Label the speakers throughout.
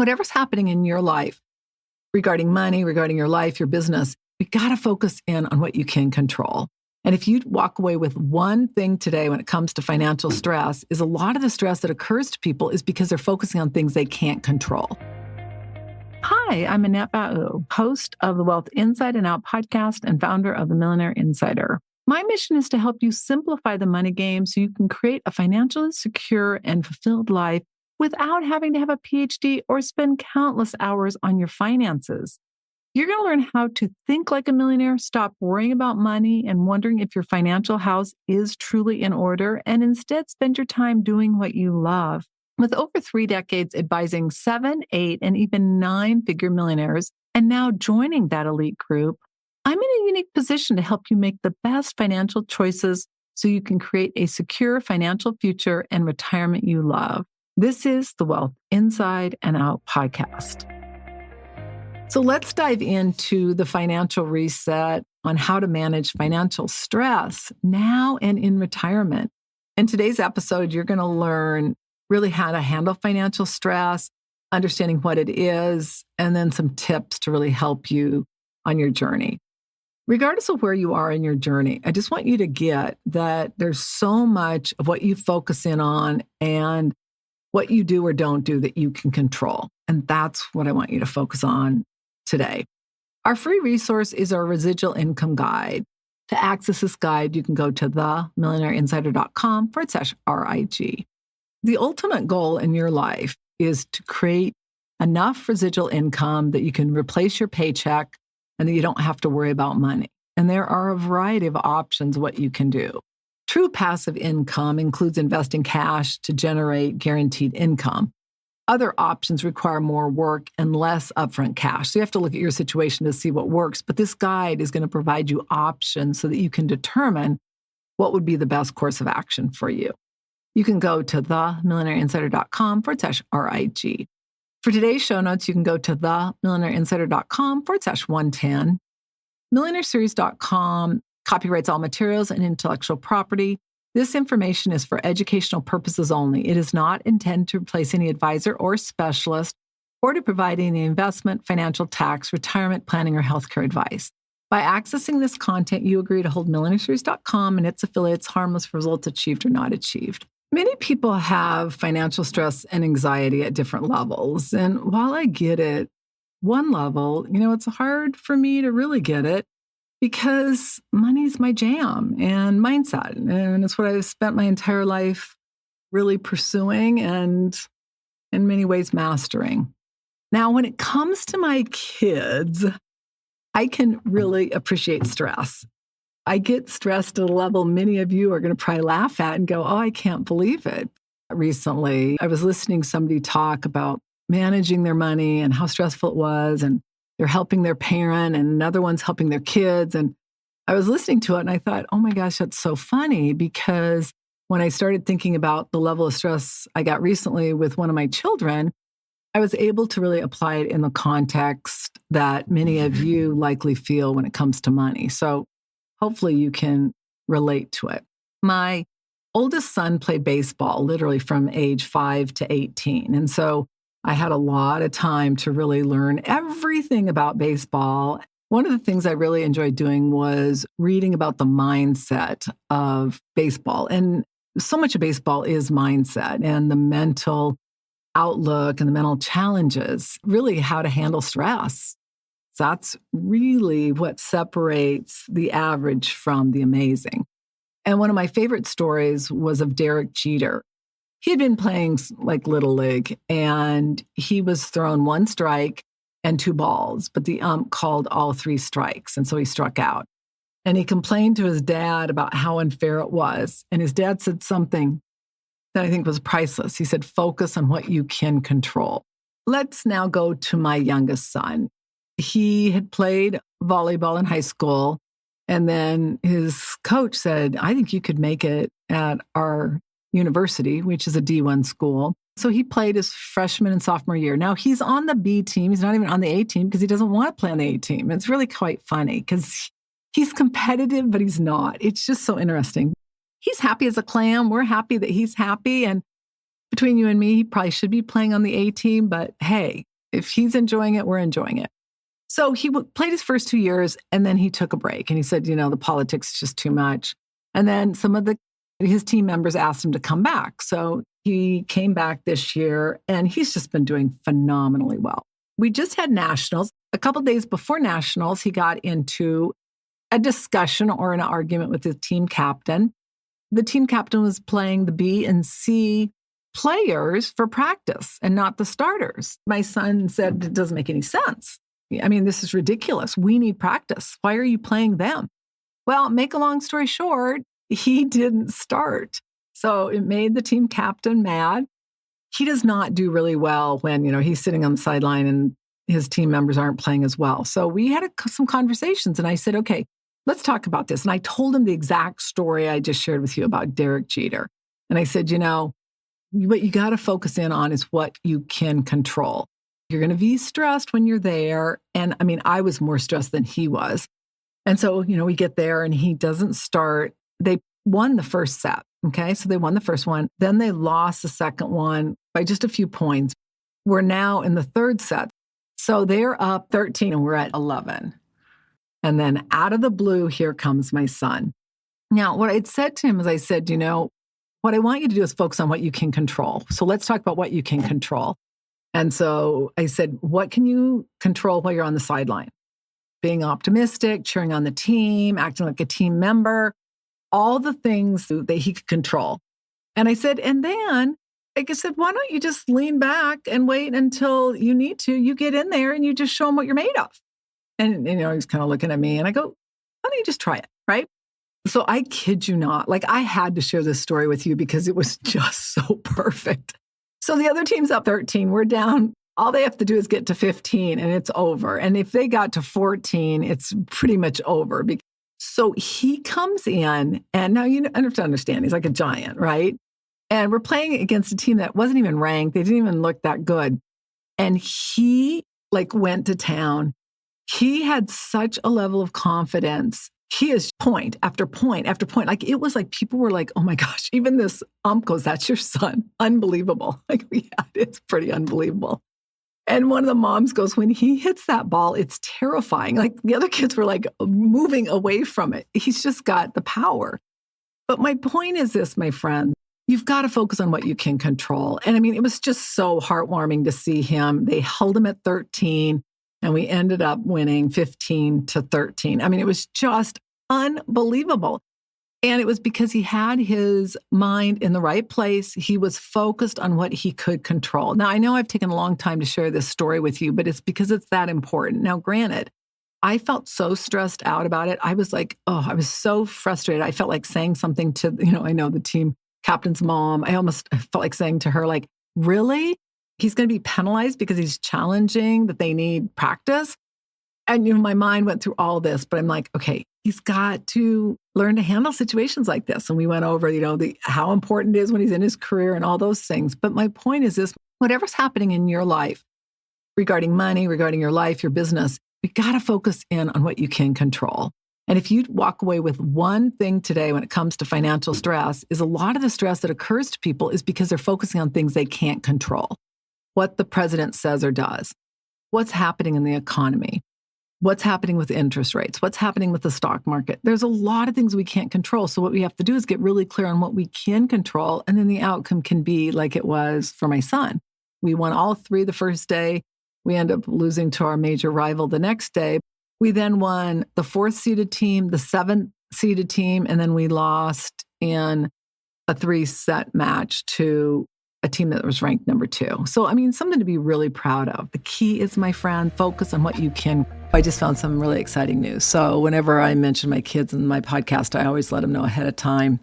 Speaker 1: whatever's happening in your life regarding money, regarding your life, your business, we got to focus in on what you can control. And if you walk away with one thing today when it comes to financial stress, is a lot of the stress that occurs to people is because they're focusing on things they can't control. Hi, I'm Annette Bau, host of the Wealth Inside and Out podcast and founder of the Millionaire Insider. My mission is to help you simplify the money game so you can create a financially secure and fulfilled life without having to have a PhD or spend countless hours on your finances. You're going to learn how to think like a millionaire, stop worrying about money and wondering if your financial house is truly in order, and instead spend your time doing what you love. With over 3 decades advising 7, 8, and even 9-figure millionaires, and now joining that elite group, I'm in a unique position to help you make the best financial choices so you can create a secure financial future and retirement you love. This is the Wealth Inside and Out podcast. So let's dive into the financial reset on how to manage financial stress now and in retirement. In today's episode, you're going to learn really how to handle financial stress, understanding what it is, and then some tips to really help you on your journey. Regardless of where you are in your journey, I just want you to get that there's so much of what you focus in on and what you do or don't do that you can control. And that's what I want you to focus on today. Our free resource is our residual income guide. To access this guide, you can go to themillionaireinsider.com/RIG. The ultimate goal in your life is to create enough residual income that you can replace your paycheck and that you don't have to worry about money. And there are a variety of options what you can do. True passive income includes investing cash to generate guaranteed income. Other options require more work and less upfront cash. So you have to look at your situation to see what works. But this guide is going to provide you options so that you can determine what would be the best course of action for you. You can go to themillionaireinsider.com/RIG. For today's show notes, you can go to themillionaireinsider.com/110. Millionaireseries.com copyrights all materials and intellectual property. This information is for educational purposes only. It is not intended to replace any advisor or specialist or to provide any investment, financial, tax, retirement planning, or healthcare advice. By accessing this content, you agree to hold millionaireseries.com and its affiliates harmless for results achieved or not achieved. Many people have financial stress and anxiety at different levels. And while I get it, one level, it's hard for me to really get it because money's my jam and mindset. And it's what I've spent my entire life really pursuing and in many ways mastering. Now, when it comes to my kids, I can really appreciate stress. I get stressed at a level many of you are going to probably laugh at and go, oh, I can't believe it. Recently, I was listening to somebody talk about managing their money and how stressful it was, and they're helping their parent and another one's helping their kids. And I was listening to it and I thought, oh my gosh, that's so funny, because when I started thinking about the level of stress I got recently with one of my children, I was able to really apply it in the context that many of you likely feel when it comes to money. So hopefully you can relate to it. My oldest son played baseball literally from age 5 to 18. And so I had a lot of time to really learn everything about baseball. One of the things I really enjoyed doing was reading about the mindset of baseball. And so much of baseball is mindset and the mental outlook and the mental challenges, really how to handle stress. That's really what separates the average from the amazing. And one of my favorite stories was of Derek Jeter. He had been playing like Little League, and he was thrown 1 strike and 2 balls, but the ump called all 3 strikes, and so he struck out. And he complained to his dad about how unfair it was. And his dad said something that I think was priceless. He said, focus on what you can control. Let's now go to my youngest son. He had played volleyball in high school, and then his coach said, I think you could make it at our university, which is a D1 school. So he played his freshman and sophomore year. Now he's on the B team. He's not even on the A team because he doesn't want to play on the A team. It's really quite funny because he's competitive, but he's not. It's just so interesting. He's happy as a clam. We're happy that he's happy. And between you and me, he probably should be playing on the A team, but hey, If he's enjoying it, we're enjoying it. So he played his first 2 years and then he took a break and he said, the politics is just too much. And then some of his team members asked him to come back. So he came back this year and he's just been doing phenomenally well. We just had nationals. A couple of days before nationals, he got into a discussion or an argument with his team captain. The team captain was playing the B and C players for practice and not the starters. My son said, it doesn't make any sense. I mean, this is ridiculous. We need practice. Why are you playing them? Well, make a long story short, he didn't start. So it made the team captain mad. He does not do really well when, he's sitting on the sideline and his team members aren't playing as well. So we had some conversations and I said, okay, let's talk about this. And I told him the exact story I just shared with you about Derek Jeter. And I said, what you got to focus in on is what you can control. You're going to be stressed when you're there. And I mean, I was more stressed than he was. And so, we get there and he doesn't start. They won the first set. Okay. So they won the first one. Then they lost the second one by just a few points. We're now in the third set. So they're up 13 and we're at 11. And then out of the blue, here comes my son. Now, what I'd said to him is I said, what I want you to do is focus on what you can control. So let's talk about what you can control. And so I said, what can you control while you're on the sideline? Being optimistic, cheering on the team, acting like a team member, all the things that he could control. And I said, and then I said, why don't you just lean back and wait until you need to? You get in there and you just show him what you're made of. And, he's kind of looking at me and I go, why don't you just try it? Right. So I kid you not, I had to share this story with you because it was just so perfect. So the other team's up 13. We're down. All they have to do is get to 15 and it's over. And if they got to 14, it's pretty much over. So he comes in and now you have to understand, he's like a giant, right? And we're playing against a team that wasn't even ranked. They didn't even look that good. And he went to town. He had such a level of confidence. He is point after point after point. It was people were like, oh my gosh, even this goes, that's your son. Unbelievable. Yeah, it's pretty unbelievable. And one of the moms goes, when he hits that ball, it's terrifying. The other kids were moving away from it. He's just got the power. But my point is this, my friend, you've got to focus on what you can control. And I mean, it was just so heartwarming to see him. They held him at 13. And we ended up winning 15-13. I mean, it was just unbelievable. And it was because he had his mind in the right place. He was focused on what he could control. Now, I know I've taken a long time to share this story with you, but it's because it's that important. Now, granted, I felt so stressed out about it. I was I was so frustrated. I felt like saying something to, I know the team captain's mom. I almost felt like saying to her, really? He's going to be penalized because he's challenging that they need practice. And, my mind went through all this, but I'm like, okay, he's got to learn to handle situations like this. And we went over, how important it is when he's in his career and all those things. But my point is this, whatever's happening in your life regarding money, regarding your life, your business, you got to focus in on what you can control. And if you walk away with one thing today when it comes to financial stress, is a lot of the stress that occurs to people is because they're focusing on things they can't control. What the president says or does, what's happening in the economy, what's happening with interest rates, what's happening with the stock market. There's a lot of things we can't control. So what we have to do is get really clear on what we can control. And then the outcome can be like it was for my son. We won all three the first day. We end up losing to our major rival the next day. We then won the 4th-seeded team, the 7th-seeded team, and then we lost in a 3-set match to a team that was ranked number 2. So, I mean, something to be really proud of. The key is, my friend, focus on what you can. I just found some really exciting news. So whenever I mention my kids in my podcast, I always let them know ahead of time.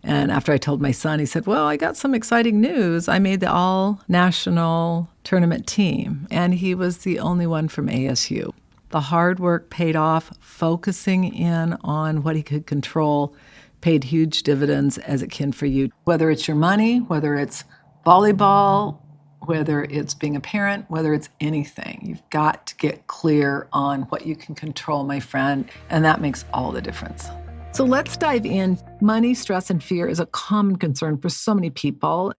Speaker 1: And after I told my son, he said, well, I got some exciting news. I made the all-national tournament team. And he was the only one from ASU. The hard work paid off. Focusing in on what he could control paid huge dividends as it can for you. Whether it's your money, whether it's volleyball, whether it's being a parent, whether it's anything, you've got to get clear on what you can control, my friend, and that makes all the difference. So let's dive in. Money, stress, and fear is a common concern for so many people.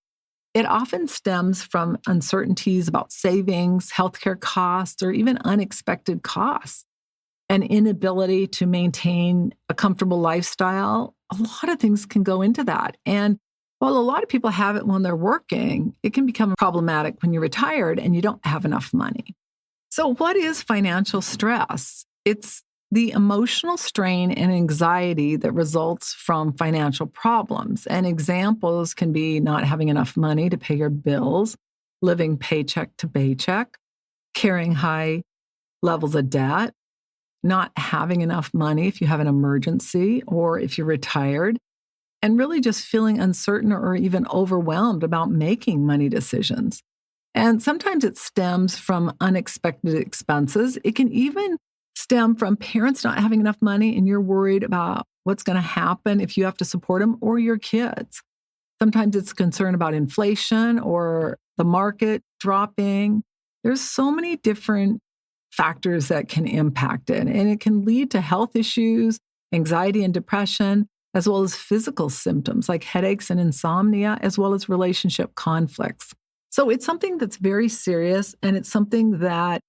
Speaker 1: It often stems from uncertainties about savings, healthcare costs, or even unexpected costs. An inability to maintain a comfortable lifestyle, a lot of things can go into that. And while a lot of people have it when they're working, it can become problematic when you're retired and you don't have enough money. So, what is financial stress? It's the emotional strain and anxiety that results from financial problems. And examples can be not having enough money to pay your bills, living paycheck to paycheck, carrying high levels of debt, not having enough money if you have an emergency or if you're retired, and really just feeling uncertain or even overwhelmed about making money decisions. And sometimes it stems from unexpected expenses. It can even stem from parents not having enough money and you're worried about what's going to happen if you have to support them or your kids. Sometimes it's concern about inflation or the market dropping. There's so many different factors that can impact it, and it can lead to health issues, anxiety and depression, as well as physical symptoms like headaches and insomnia, as well as relationship conflicts. So it's something that's very serious, and it's something that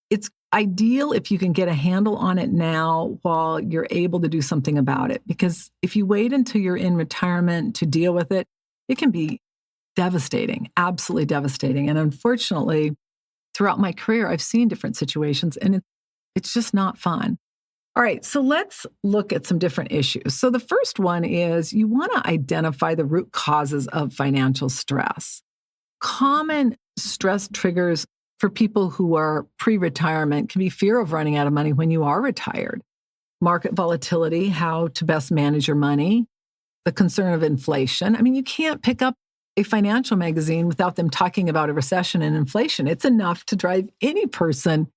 Speaker 1: it's ideal if you can get a handle on it now while you're able to do something about it. Because if you wait until you're in retirement to deal with it, it can be devastating, absolutely devastating. And unfortunately, throughout my career, I've seen different situations, and it's just not fun. All right, so let's look at some different issues. So the first one is you want to identify the root causes of financial stress. Common stress triggers for people who are pre-retirement can be fear of running out of money when you are retired, market volatility, how to best manage your money, the concern of inflation. I mean, you can't pick up a financial magazine without them talking about a recession and inflation. It's enough to drive any person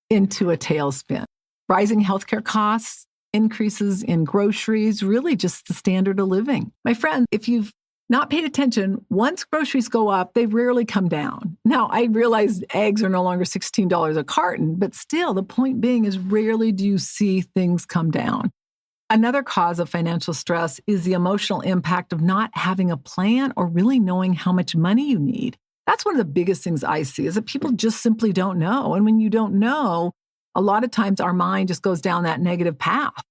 Speaker 1: into a tailspin. Rising healthcare costs, increases in groceries, really just the standard of living. My friend, if you've not paid attention, once groceries go up, they rarely come down. Now, I realize eggs are no longer $16 a carton, but still, the point being is rarely do you see things come down. Another cause of financial stress is the emotional impact of not having a plan or really knowing how much money you need. That's one of the biggest things I see is that people just simply don't know. And when you don't know, a lot of times our mind just goes down that negative path.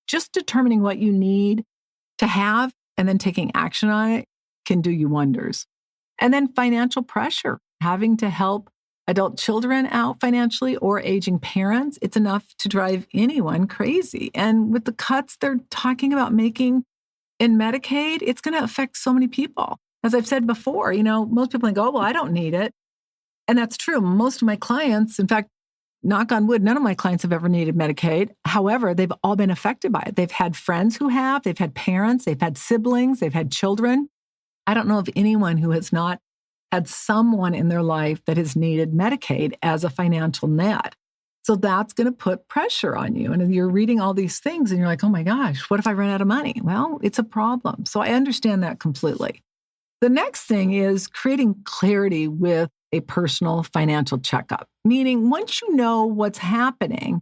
Speaker 1: Just determining what you need to have and then taking action on it can do you wonders. And then financial pressure, having to help adult children out financially or aging parents, it's enough to drive anyone crazy. And with the cuts they're talking about making in Medicaid, it's going to affect so many people. As I've said before, most people think, oh, well, I don't need it. And that's true. Most of my clients, in fact, knock on wood, none of my clients have ever needed Medicaid. However, they've all been affected by it. They've had friends who have, they've had parents, they've had siblings, they've had children. I don't know of anyone who has not had someone in their life that has needed Medicaid as a financial net. So that's going to put pressure on you. And you're reading all these things and you're like, oh my gosh, what if I run out of money? Well, it's a problem. So I understand that completely. The next thing is creating clarity with a personal financial checkup, meaning once you know what's happening,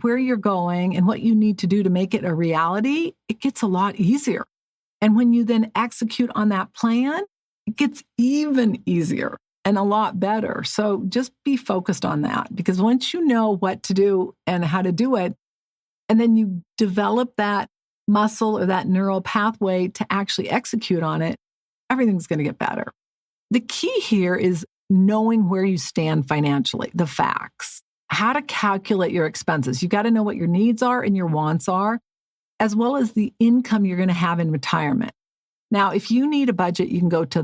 Speaker 1: where you're going, and what you need to do to make it a reality, it gets a lot easier. And when you then execute on that plan, it gets even easier and a lot better. So just be focused on that, because once you know what to do and how to do it, and then you develop that muscle or that neural pathway to actually execute on it, everything's going to get better. The key here is knowing where you stand financially, the facts, how to calculate your expenses. You got to know what your needs are and your wants are, as well as the income you're going to have in retirement. Now, if you need a budget, you can go to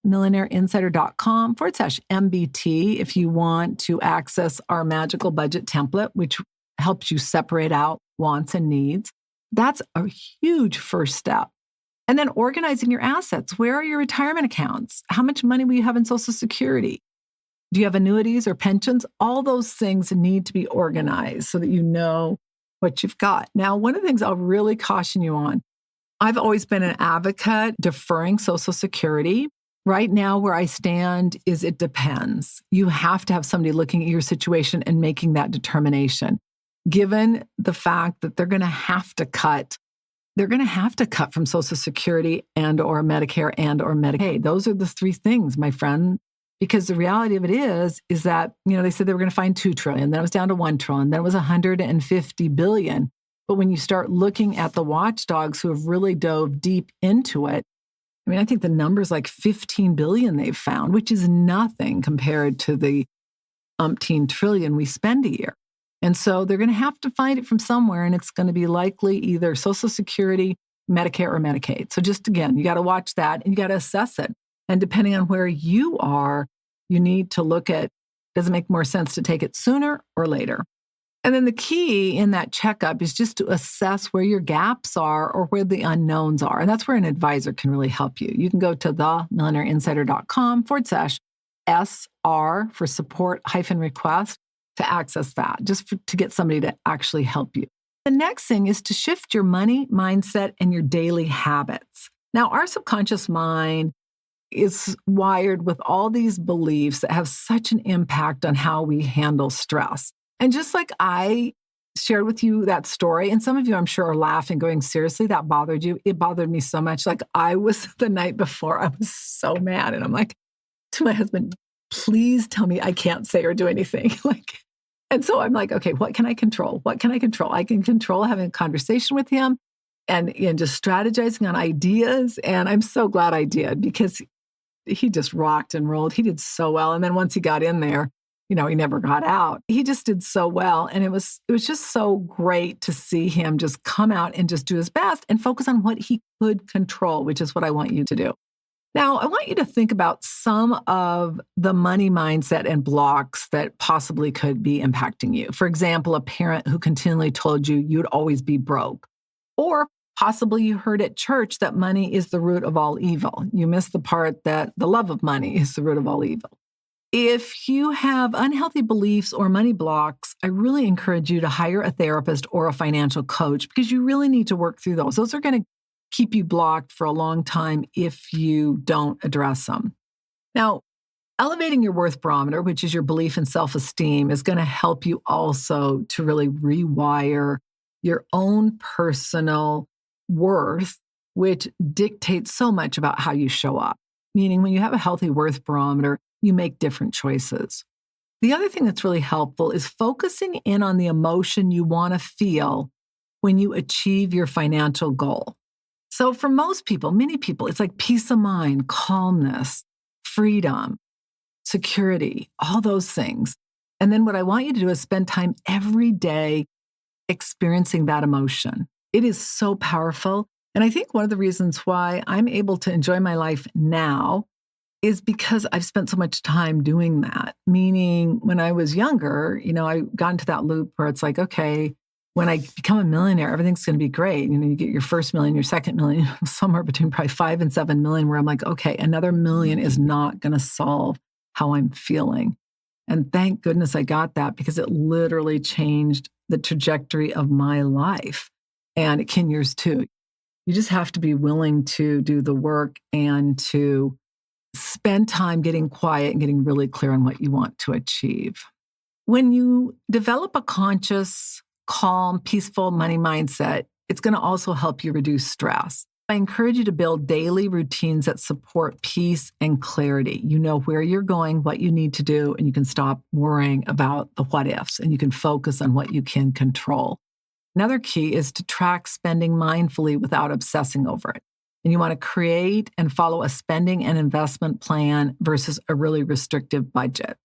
Speaker 1: themillionaireinsider.com/MBT if you want to access our magical budget template, which helps you separate out wants and needs. That's a huge first step. And then organizing your assets. Where are your retirement accounts? How much money will you have in Social Security? Do you have annuities or pensions? All those things need to be organized so that you know what you've got. Now, one of the things I'll really caution you on, I've always been an advocate deferring Social Security. Right now, where I stand is it depends. You have to have somebody looking at your situation and making that determination, given the fact that they're going to have to cut they're going to have to cut from Social Security and or Medicare and or Medicaid. Those are the three things, my friend, because the reality of it is that, they said they were going to find 2 trillion, then it was down to 1 trillion, then it was 150 billion. But when you start looking at the watchdogs who have really dove deep into it, I think the number's like 15 billion they've found, which is nothing compared to the umpteen trillion we spend a year. And so they're going to have to find it from somewhere, and it's going to be likely either Social Security, Medicare, or Medicaid. So just again, you got to watch that and you got to assess it. And depending on where you are, you need to look at, does it make more sense to take it sooner or later? And then the key in that checkup is just to assess where your gaps are or where the unknowns are. And that's where an advisor can really help you. You can go to themillionaireinsider.com/SR for support-request to access that, to get somebody to actually help you. The next thing is to shift your money mindset and your daily habits. Now, our subconscious mind is wired with all these beliefs that have such an impact on how we handle stress. And just like I shared with you that story, and some of you I'm sure are laughing, going, seriously, that bothered you? It bothered me so much. Like I was the night before, I was so mad. And I'm like to my husband, please tell me I can't say or do anything. And so I'm like, okay, what can I control? What can I control? I can control having a conversation with him and just strategizing on ideas. And I'm so glad I did, because he just rocked and rolled. He did so well. And then once he got in there, he never got out. He just did so well. And it was just so great to see him just come out and just do his best and focus on what he could control, which is what I want you to do. Now, I want you to think about some of the money mindset and blocks that possibly could be impacting you. For example, a parent who continually told you you'd always be broke. Or possibly you heard at church that money is the root of all evil. You missed the part that the love of money is the root of all evil. If you have unhealthy beliefs or money blocks, I really encourage you to hire a therapist or a financial coach, because you really need to work through those. Those are going to keep you blocked for a long time if you don't address them. Now, elevating your worth barometer, which is your belief in self-esteem, is going to help you also to really rewire your own personal worth, which dictates so much about how you show up. Meaning when you have a healthy worth barometer, you make different choices. The other thing that's really helpful is focusing in on the emotion you want to feel when you achieve your financial goal. So for most people, many people, it's like peace of mind, calmness, freedom, security, all those things. And then what I want you to do is spend time every day experiencing that emotion. It is so powerful. And I think one of the reasons why I'm able to enjoy my life now is because I've spent so much time doing that. Meaning when I was younger, I got into that loop where it's like, okay, when I become a millionaire, everything's going to be great. You get your first million, your second million, somewhere between probably 5 and 7 million, where I'm like, okay, another million is not going to solve how I'm feeling. And thank goodness I got that, because it literally changed the trajectory of my life. And it can yours too. You just have to be willing to do the work and to spend time getting quiet and getting really clear on what you want to achieve. When you develop a conscious, calm, peaceful money mindset, it's going to also help you reduce stress. I encourage you to build daily routines that support peace and clarity. You know where you're going, what you need to do, and you can stop worrying about the what ifs, and you can focus on what you can control. Another key is to track spending mindfully without obsessing over it. And you want to create and follow a spending and investment plan versus a really restrictive budget.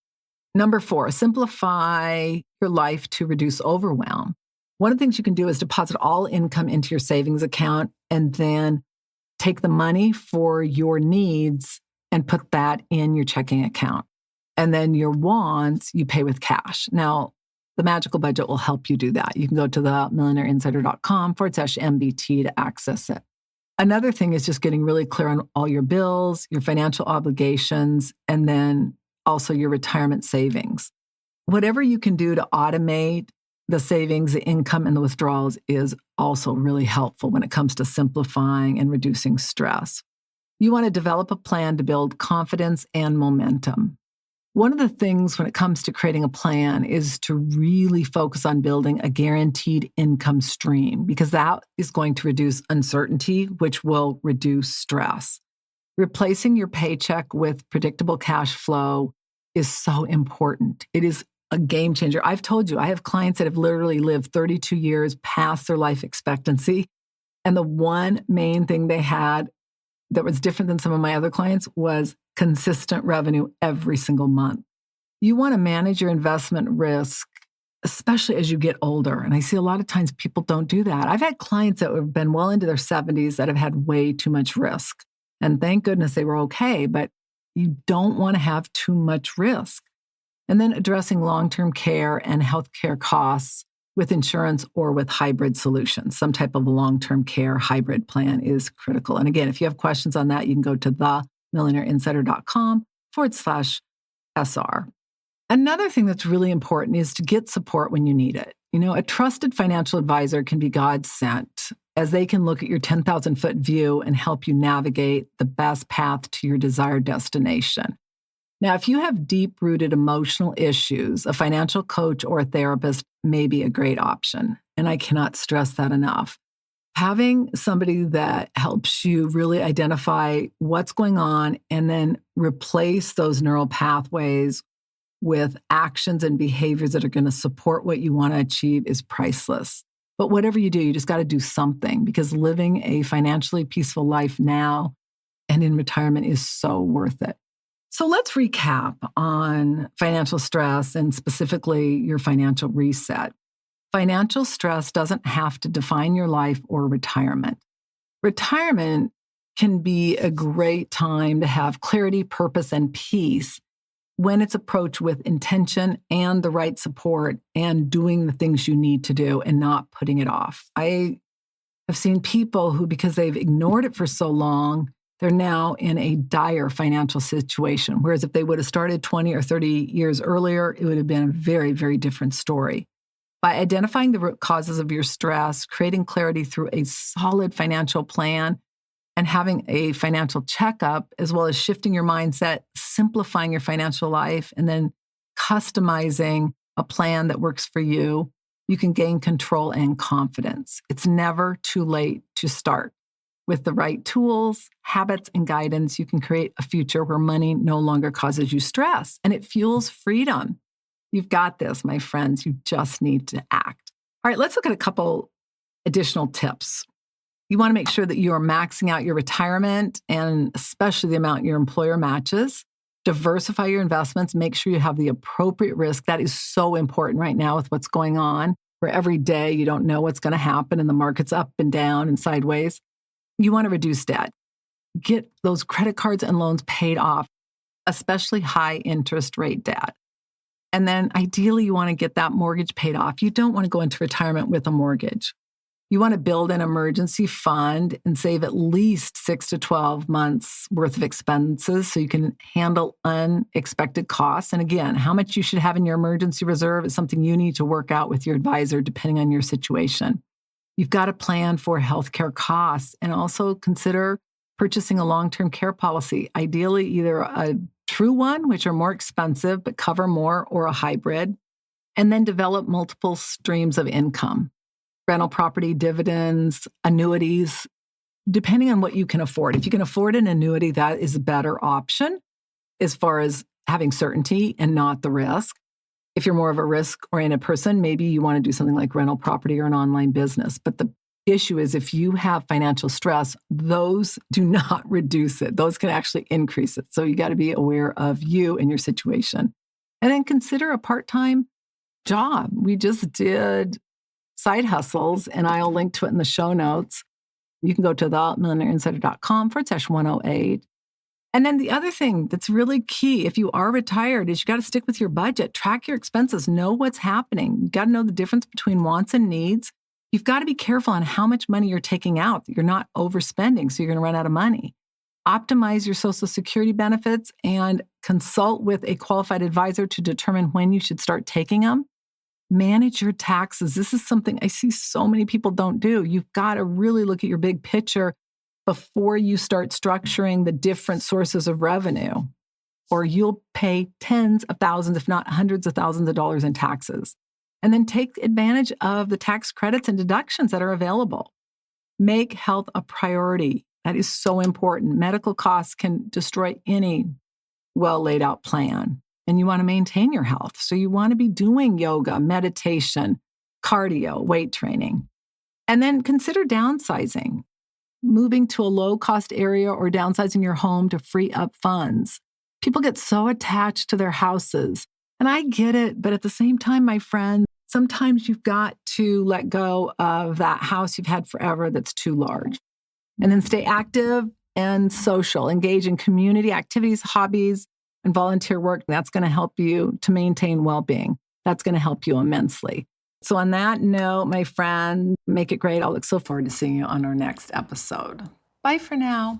Speaker 1: Number 4, simplify your life to reduce overwhelm. One of the things you can do is deposit all income into your savings account and then take the money for your needs and put that in your checking account. And then your wants, you pay with cash. Now, the magical budget will help you do that. You can go to themillionaireinsider.com/MBT to access it. Another thing is just getting really clear on all your bills, your financial obligations, and then also your retirement savings. Whatever you can do to automate the savings, the income, and the withdrawals is also really helpful when it comes to simplifying and reducing stress. You want to develop a plan to build confidence and momentum. One of the things when it comes to creating a plan is to really focus on building a guaranteed income stream because that is going to reduce uncertainty, which will reduce stress. Replacing your paycheck with predictable cash flow is so important. It is a game changer. I've told you, I have clients that have literally lived 32 years past their life expectancy. And the one main thing they had that was different than some of my other clients was consistent revenue every single month. You want to manage your investment risk, especially as you get older. And I see a lot of times people don't do that. I've had clients that have been well into their 70s that have had way too much risk. And thank goodness they were okay, but you don't want to have too much risk. And then addressing long-term care and healthcare costs with insurance or with hybrid solutions. Some type of long-term care hybrid plan is critical. And again, if you have questions on that, you can go to themillionaireinsider.com/SR. Another thing that's really important is to get support when you need it. A trusted financial advisor can be God sent as they can look at your 10,000-foot view and help you navigate the best path to your desired destination. Now, if you have deep-rooted emotional issues, a financial coach or a therapist may be a great option. And I cannot stress that enough. Having somebody that helps you really identify what's going on and then replace those neural pathways with actions and behaviors that are going to support what you want to achieve is priceless. But whatever you do, you just got to do something because living a financially peaceful life now and in retirement is so worth it. So let's recap on financial stress and specifically your financial reset. Financial stress doesn't have to define your life or retirement. Retirement can be a great time to have clarity, purpose, and peace when it's approached with intention and the right support and doing the things you need to do and not putting it off. I have seen people who, because they've ignored it for so long, they're now in a dire financial situation. Whereas if they would have started 20 or 30 years earlier, it would have been a very, very different story. By identifying the root causes of your stress, creating clarity through a solid financial plan, and having a financial checkup, as well as shifting your mindset, simplifying your financial life, and then customizing a plan that works for you, you can gain control and confidence. It's never too late to start. With the right tools, habits, and guidance, you can create a future where money no longer causes you stress and it fuels freedom. You've got this, my friends. You just need to act. All right, let's look at a couple additional tips. You want to make sure that you are maxing out your retirement and especially the amount your employer matches. Diversify your investments. Make sure you have the appropriate risk. That is so important right now with what's going on, where every day you don't know what's going to happen and the market's up and down and sideways. You want to reduce debt. Get those credit cards and loans paid off, especially high interest rate debt. And then ideally, you want to get that mortgage paid off. You don't want to go into retirement with a mortgage. You want to build an emergency fund and save at least 6 to 12 months worth of expenses so you can handle unexpected costs. And again, how much you should have in your emergency reserve is something you need to work out with your advisor depending on your situation. You've got to plan for healthcare costs and also consider purchasing a long-term care policy, ideally either a true one, which are more expensive but cover more, or a hybrid, and then develop multiple streams of income, rental property, dividends, annuities, depending on what you can afford. If you can afford an annuity, that is a better option as far as having certainty and not the risk. If you're more of a risk-oriented person, maybe you want to do something like rental property or an online business. But the issue is if you have financial stress, those do not reduce it. Those can actually increase it. So you got to be aware of you and your situation. And then consider a part-time job. We just did side hustles, and I'll link to it in the show notes. You can go to themillionaireinsider.com/108. And then the other thing that's really key, if you are retired, is you got to stick with your budget, track your expenses, know what's happening. You got to know the difference between wants and needs. You've got to be careful on how much money you're taking out. You're not overspending, so you're going to run out of money. Optimize your Social Security benefits and consult with a qualified advisor to determine when you should start taking them. Manage your taxes. This is something I see so many people don't do. You've got to really look at your big picture before you start structuring the different sources of revenue. or you'll pay tens of thousands, if not hundreds of thousands of dollars in taxes. And then take advantage of the tax credits and deductions that are available. Make health a priority. That is so important. Medical costs can destroy any well laid out plan. And you want to maintain your health. So you want to be doing yoga, meditation, cardio, weight training. And then consider downsizing, moving to a low cost area or downsizing your home to free up funds. People get so attached to their houses. And I get it. But at the same time, my friend, sometimes you've got to let go of that house you've had forever that's too large. And then stay active and social. Engage in community activities, hobbies, and volunteer work. That's going to help you to maintain well-being. That's going to help you immensely. So on that note, my friend, make it great. I'll look so forward to seeing you on our next episode. Bye for now.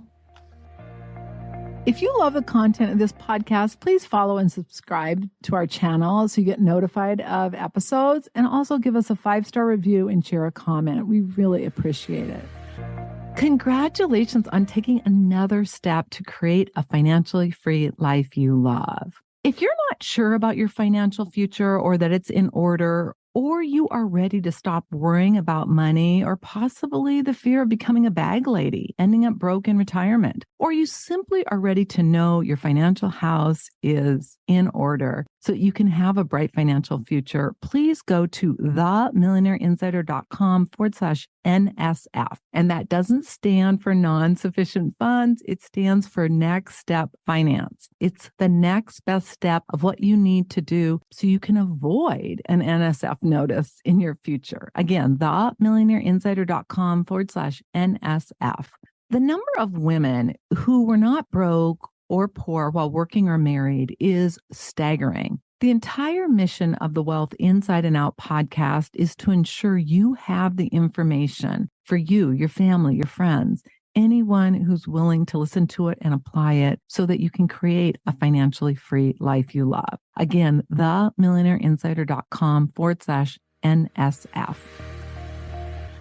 Speaker 1: If you love the content of this podcast, please follow and subscribe to our channel so you get notified of episodes, and also give us a 5-star review and share a comment. We really appreciate it. Congratulations on taking another step to create a financially free life you love. If you're not sure about your financial future or that it's in order, or you are ready to stop worrying about money, or possibly the fear of becoming a bag lady, ending up broke in retirement, or you simply are ready to know your financial house is in order so that you can have a bright financial future, please go to themillionaireinsider.com/NSF. And that doesn't stand for non-sufficient funds. It stands for Next Step Finance. It's the next best step of what you need to do so you can avoid an NSF notice in your future. Again, themillionaireinsider.com/NSF. The number of women who were not broke or poor while working or married is staggering. The entire mission of the Wealth Inside and Out podcast is to ensure you have the information for you, your family, your friends, anyone who's willing to listen to it and apply it so that you can create a financially free life you love. Again, themillionaireinsider.com/NSF.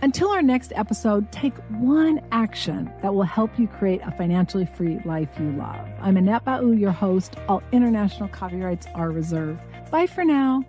Speaker 1: Until our next episode, take one action that will help you create a financially free life you love. I'm Annette Ba'u, your host. All international copyrights are reserved. Bye for now.